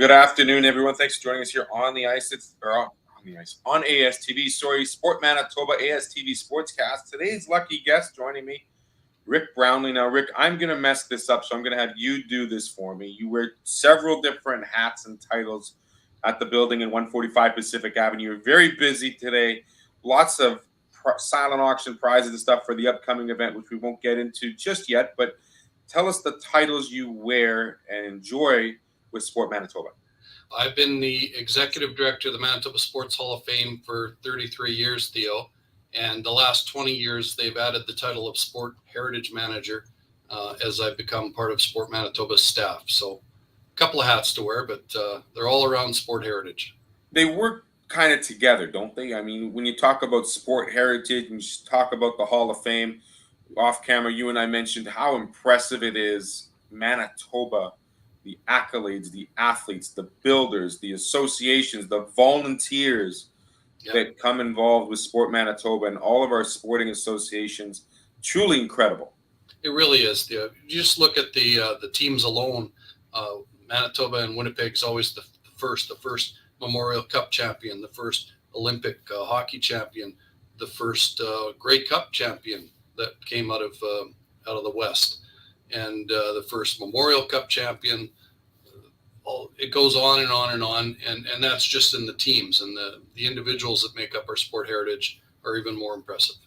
Good afternoon, everyone. Thanks for joining us here on the ice. On ASTV. Sorry, Sport Manitoba ASTV Sportscast. Today's lucky guest joining me, Rick Brownlee. Now, Rick, I'm going to mess this up, so I'm going to have you do this for me. You wear several different hats and titles at the building in 145 Pacific Avenue. You're very busy today. Lots of silent auction prizes and stuff for the upcoming event, which we won't get into just yet. But tell us the titles you wear and enjoy with Sport Manitoba. I've been the executive director of the Manitoba Sports Hall of Fame for 33 years, Theo. And the last 20 years, they've added the title of Sport Heritage Manager as I've become part of Sport Manitoba's staff. So a couple of hats to wear, but they're all around sport heritage. They work kind of together, don't they? I mean, when you talk about sport heritage and you talk about the Hall of Fame, off camera, you and I mentioned how impressive it is, Manitoba, the accolades, the athletes, the builders, the associations, the volunteers that come involved with Sport Manitoba and all of our sporting associations. Truly incredible. It really is, Theo. You just look at the teams alone. Manitoba and Winnipeg is always the first Memorial Cup champion, the first Olympic hockey champion, the first Grey Cup champion that came out of the West, and the first Memorial Cup champion. It goes on and on and on, and that's just in the teams, and the individuals that make up our sport heritage are even more impressive.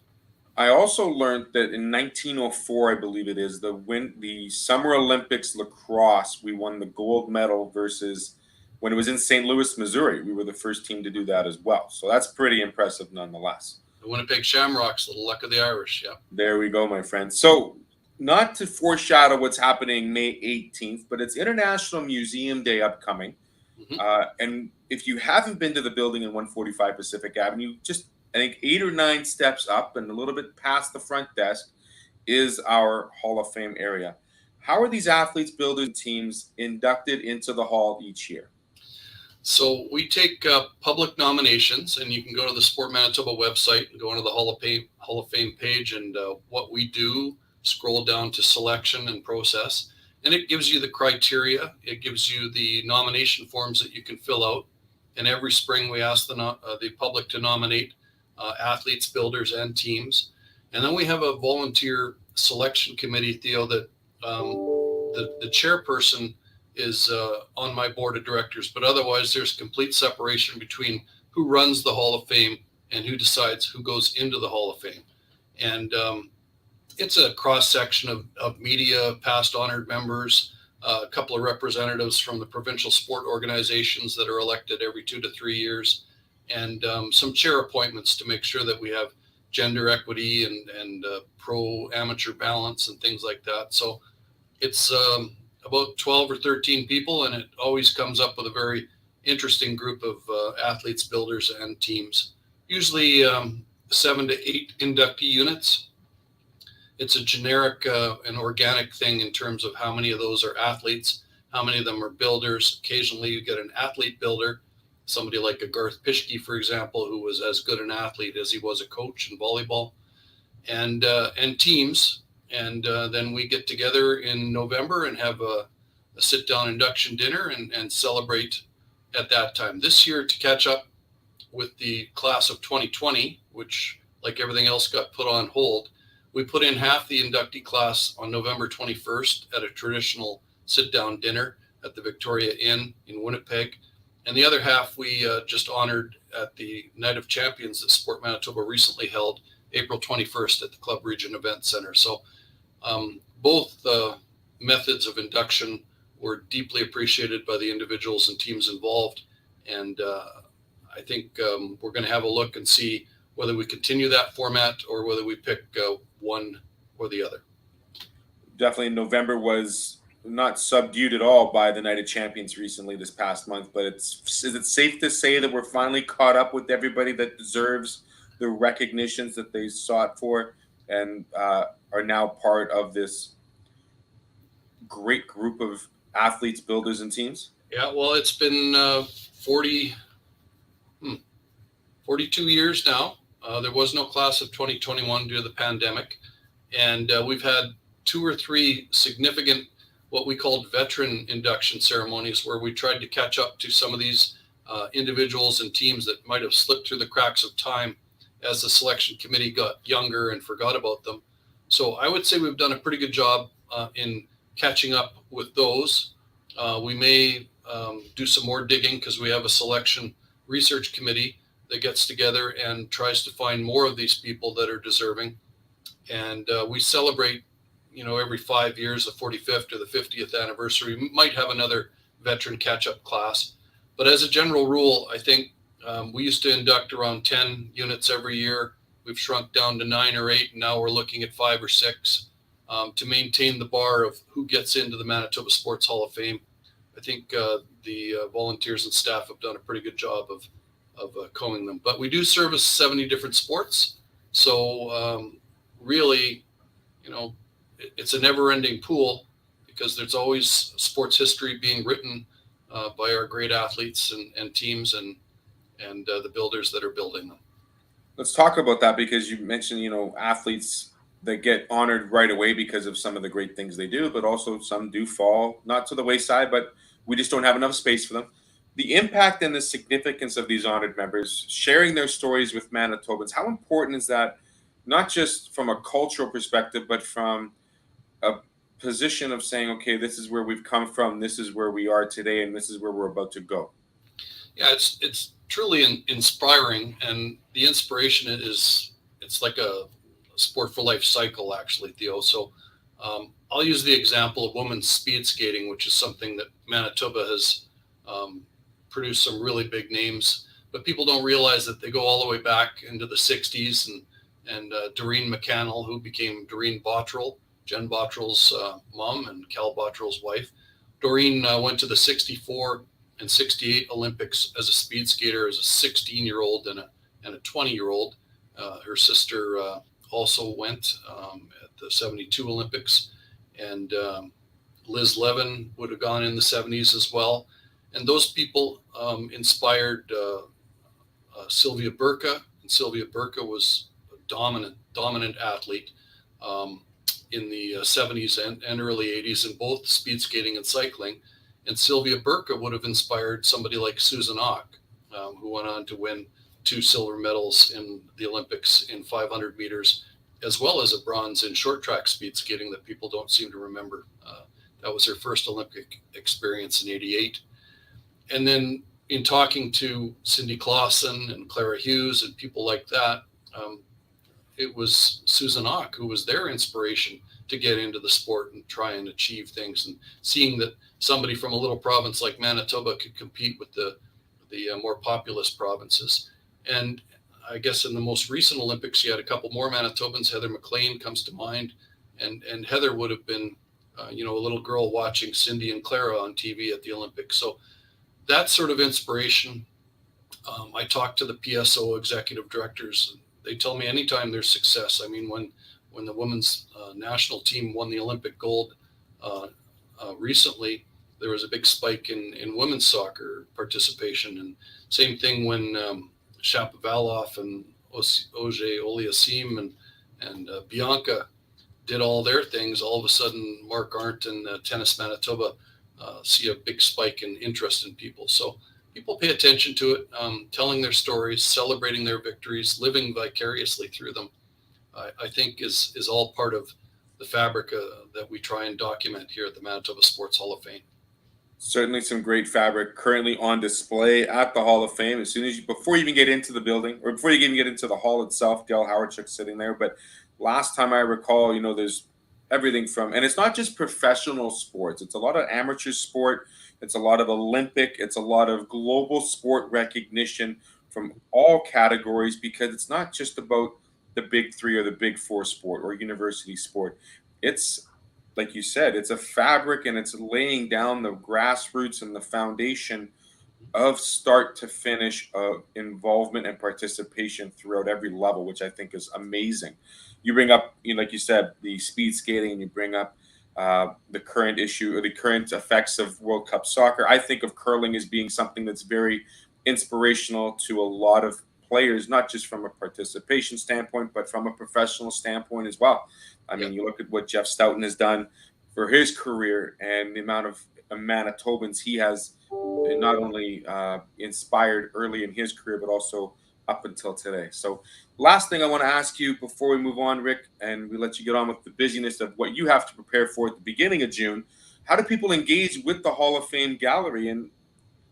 I also learned that in 1904, I believe it is, the Summer Olympics lacrosse, we won the gold medal versus when it was in St. Louis, Missouri. We were the first team to do that as well. So that's pretty impressive nonetheless. The Winnipeg Shamrocks, little luck of the Irish, yeah. There we go, my friend. So not to foreshadow what's happening May 18th, but it's International Museum Day upcoming. Mm-hmm. And if you haven't been to the building in 145 Pacific Avenue, just I think 8 or 9 steps up and a little bit past the front desk is our Hall of Fame area. How are these athletes, builders, and teams inducted into the Hall each year? So we take public nominations, and you can go to the Sport Manitoba website and go into the Hall of Fame page, and what we do, scroll down to selection and process, and it gives you the criteria. It gives you the nomination forms that you can fill out. And every spring we ask the public to nominate athletes, builders, and teams. And then we have a volunteer selection committee, Theo, that the chairperson is on my board of directors, but otherwise there's complete separation between who runs the Hall of Fame and who decides who goes into the Hall of Fame. And it's a cross-section of media, past honored members, a couple of representatives from the provincial sport organizations that are elected every 2 to 3 years, and some chair appointments to make sure that we have gender equity and pro-amateur balance and things like that. So it's about 12 or 13 people, and it always comes up with a very interesting group of athletes, builders, and teams. Usually 7 to 8 inductee units. It's a generic and organic thing in terms of how many of those are athletes, how many of them are builders. Occasionally you get an athlete builder, somebody like a Garth Pischke, for example, who was as good an athlete as he was a coach in volleyball, and teams. And then we get together in November and have a sit-down induction dinner and celebrate at that time. This year, to catch up with the class of 2020, which, like everything else, got put on hold, we put in half the inductee class on November 21st at a traditional sit-down dinner at the Victoria Inn in Winnipeg. And the other half we just honored at the Night of Champions that Sport Manitoba recently held, April 21st at the Club Region Event Center. So both methods of induction were deeply appreciated by the individuals and teams involved. And I think we're going to have a look and see whether we continue that format or whether we pick one or the other. Definitely November was not subdued at all by the Night of Champions recently this past month, but is it safe to say that we're finally caught up with everybody that deserves the recognitions that they sought for and are now part of this great group of athletes, builders, and teams? Yeah, well, it's been 42 years now. There was no class of 2021 due to the pandemic. And we've had 2 or 3 significant what we called veteran induction ceremonies, where we tried to catch up to some of these individuals and teams that might have slipped through the cracks of time as the selection committee got younger and forgot about them. So I would say we've done a pretty good job in catching up with those. We may do some more digging because we have a selection research committee that gets together and tries to find more of these people that are deserving. And we celebrate, every 5 years, the 45th or the 50th anniversary. We might have another veteran catch-up class. But as a general rule, I think we used to induct around 10 units every year. We've shrunk down to 9 or 8, and now we're looking at 5 or 6 to maintain the bar of who gets into the Manitoba Sports Hall of Fame. I think the volunteers and staff have done a pretty good job of combing them. But we do service 70 different sports. So really, it's a never-ending pool because there's always sports history being written by our great athletes and teams and the builders that are building them. Let's talk about that because you mentioned, athletes that get honored right away because of some of the great things they do, but also some do fall not to the wayside, but we just don't have enough space for them. The impact and the significance of these honored members sharing their stories with Manitobans, how important is that, not just from a cultural perspective, but from a position of saying, okay, this is where we've come from, this is where we are today, and this is where we're about to go? Yeah, it's truly inspiring, and the inspiration it's like a sport for life cycle, actually, Theo. So I'll use the example of women's speed skating, which is something that Manitoba has produced some really big names, but people don't realize that they go all the way back into the 60s, and Doreen McCannell, who became Doreen Bottrell, Jen Bottrell's mom and Cal Bottrell's wife. Doreen went to the 64 and 68 Olympics as a speed skater, as a 16-year-old and a 20-year-old. Her sister also went at the 72 Olympics, and Liz Levin would have gone in the 70s as well. And those people inspired Sylvia Burka, and Sylvia Burka was a dominant athlete in the 70s and early 80s in both speed skating and cycling. And Sylvia Burka would have inspired somebody like Susan Ock, who went on to win 2 silver medals in the Olympics in 500 meters, as well as a bronze in short track speed skating that people don't seem to remember. That was her first Olympic experience in '88. And then in talking to Cindy Clausen and Clara Hughes and people like that, it was Susan Ock who was their inspiration to get into the sport and try and achieve things, and seeing that somebody from a little province like Manitoba could compete with the more populous provinces. And I guess in the most recent Olympics, you had a couple more Manitobans. Heather McLean comes to mind, and Heather would have been, a little girl watching Cindy and Clara on TV at the Olympics. So that sort of inspiration. I talked to the PSO executive directors. They tell me anytime there's success. I mean, when the women's national team won the Olympic gold recently, there was a big spike in women's soccer participation. And same thing when Shapovalov and Oje Oliasim and Bianca did all their things. All of a sudden, Mark Arndt and Tennis Manitoba see a big spike in interest in people. So people pay attention to it, telling their stories, celebrating their victories, living vicariously through them, I think is all part of the fabric that we try and document here at the Manitoba Sports Hall of Fame. Certainly some great fabric currently on display at the Hall of Fame. Before you even get into the building, or before you even get into the hall itself, Dale Howardchuk's sitting there. But last time I recall, there's everything from, and it's not just professional sports. It's a lot of amateur sport. It's a lot of Olympic. It's a lot of global sport recognition from all categories, because it's not just about the big 3 or the big 4 sport or university sport. It's, like you said, it's a fabric, and it's laying down the grassroots and the foundation of start to finish involvement and participation throughout every level, which I think is amazing. You bring up, like you said, the speed skating, and you bring up the current issue or the current effects of World Cup soccer. I think of curling as being something that's very inspirational to a lot of players, not just from a participation standpoint, but from a professional standpoint as well. I mean, you look at what Jeff Stoughton has done for his career and the amount of Manitobans he has not only inspired early in his career, but also up until today. So, last thing I want to ask you before we move on, Rick, and we let you get on with the busyness of what you have to prepare for at the beginning of June. How do people engage with the Hall of Fame gallery, and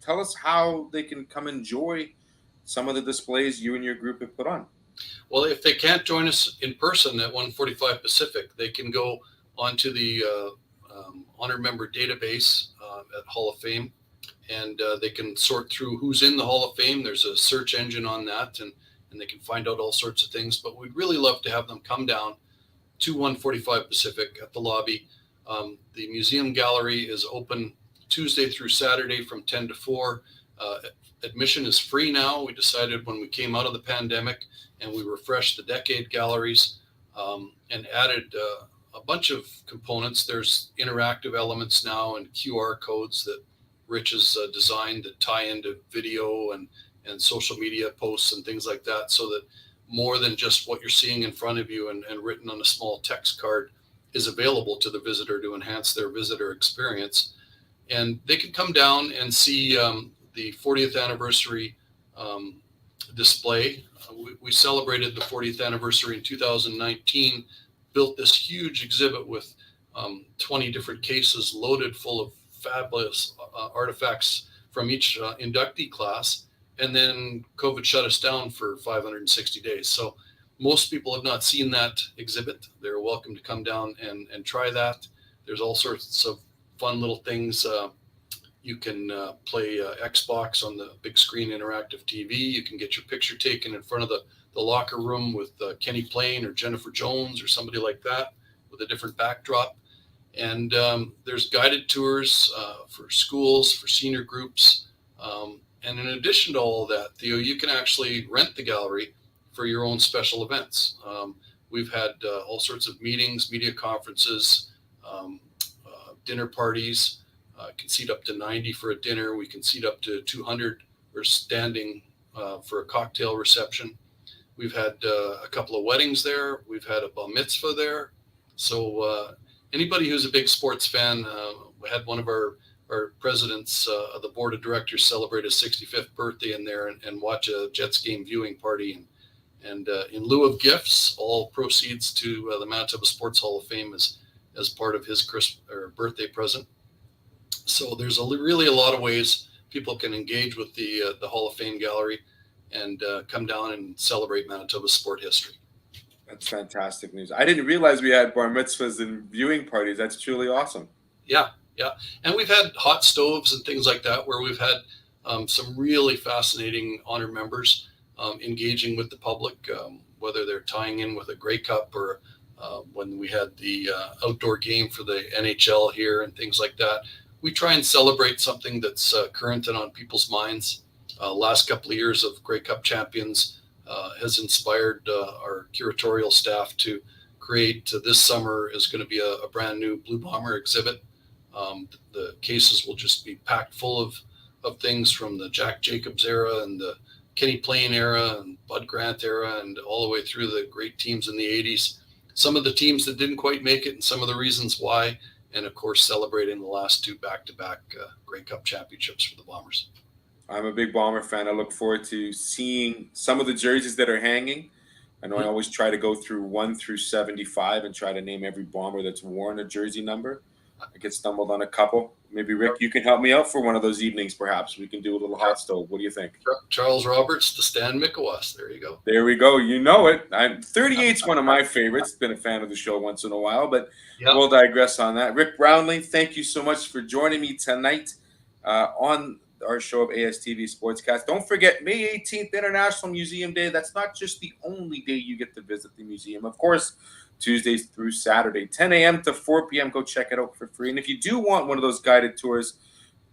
tell us how they can come enjoy some of the displays you and your group have put on? Well, if they can't join us in person at 145 Pacific, they can go onto the honor member database at Hall of Fame, and they can sort through who's in the Hall of Fame. There's a search engine on that, and they can find out all sorts of things. But we'd really love to have them come down to 145 Pacific at the lobby. The museum gallery is open Tuesday through Saturday from 10 to 4. Admission is free now. We decided when we came out of the pandemic, and we refreshed the decade galleries and added a bunch of components. There's interactive elements now and QR codes that Rich has designed that tie into video and social media posts and things like that, so that more than just what you're seeing in front of you and written on a small text card is available to the visitor to enhance their visitor experience. And they can come down and see the 40th anniversary display. We celebrated the 40th anniversary in 2019, built this huge exhibit with 20 different cases loaded full of fabulous artifacts from each inductee class. And then COVID shut us down for 560 days. So most people have not seen that exhibit. They're welcome to come down and try that. There's all sorts of fun little things. You can play Xbox on the big screen interactive TV. You can get your picture taken in front of the locker room with Kenny Payne or Jennifer Jones or somebody like that with a different backdrop. And there's guided tours for schools, for senior groups. And in addition to all that, Theo, you can actually rent the gallery for your own special events. We've had all sorts of meetings, media conferences, dinner parties. Can seat up to 90 for a dinner. We can seat up to 200 or standing for a cocktail reception. We've had a couple of weddings there. We've had a bar mitzvah there. So anybody who's a big sports fan, we had one of our presidents of the board of directors celebrate his 65th birthday in there and watch a Jets game viewing party. And in lieu of gifts, all proceeds to the Manitoba Sports Hall of Fame as part of his birthday present. So there's really a lot of ways people can engage with the Hall of Fame gallery and come down and celebrate Manitoba's sport history. That's fantastic news. I didn't realize we had bar mitzvahs and viewing parties. That's truly awesome. Yeah. And we've had hot stoves and things like that where we've had some really fascinating honor members engaging with the public, whether they're tying in with a Grey Cup or when we had the outdoor game for the NHL here and things like that. We try and celebrate something that's current and on people's minds. Last couple of years of Grey Cup champions has inspired our curatorial staff to create this summer is going to be a brand new Blue Bomber exhibit. The cases will just be packed full of things from the Jack Jacobs era and the Kenny Payne era and Bud Grant era and all the way through the great teams in the 80s. Some of the teams that didn't quite make it and some of the reasons why. And of course, celebrating the last two back-to-back Grey Cup championships for the Bombers. I'm a big Bomber fan. I look forward to seeing some of the jerseys that are hanging. I know I always try to go through 1 through 75 and try to name every Bomber that's worn a jersey number. I get stumbled on a couple. Maybe, Rick, you can help me out for one of those evenings, perhaps. We can do a little hot stove. What do you think? Charles Roberts to Stan Mikowas. There you go. There we go. You know it. 38's one of my favorites. Been a fan of the show once in a while, but we'll digress on that. Rick Brownlee, thank you so much for joining me tonight on our show of ASTV Sportscast. Don't forget, May 18th, International Museum Day. That's not just the only day you get to visit the museum. Of course, Tuesdays through Saturday, 10 a.m. to 4 p.m. Go check it out for free. And if you do want one of those guided tours,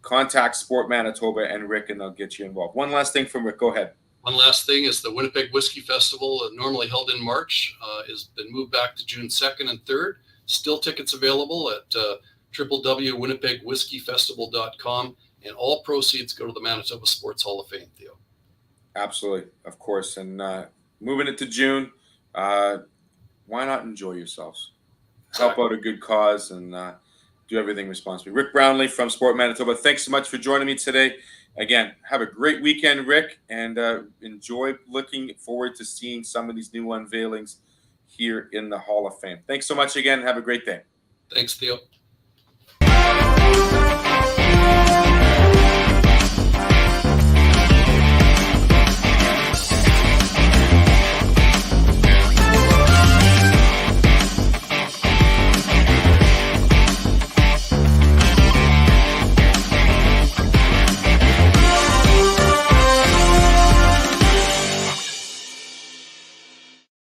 contact Sport Manitoba and Rick, and they'll get you involved. One last thing from Rick. Go ahead. One last thing is the Winnipeg Whiskey Festival, normally held in March, has been moved back to June 2nd and 3rd. Still tickets available at www.winnipegwhiskeyfestival.com, and all proceeds go to the Manitoba Sports Hall of Fame, Theo. Absolutely, of course. And moving it to June, why not enjoy yourselves? Help out a good cause and do everything responsibly. Rick Brownlee from Sport Manitoba, thanks so much for joining me today. Again, have a great weekend, Rick, and enjoy looking forward to seeing some of these new unveilings here in the Hall of Fame. Thanks so much again. Have a great day. Thanks, Theo.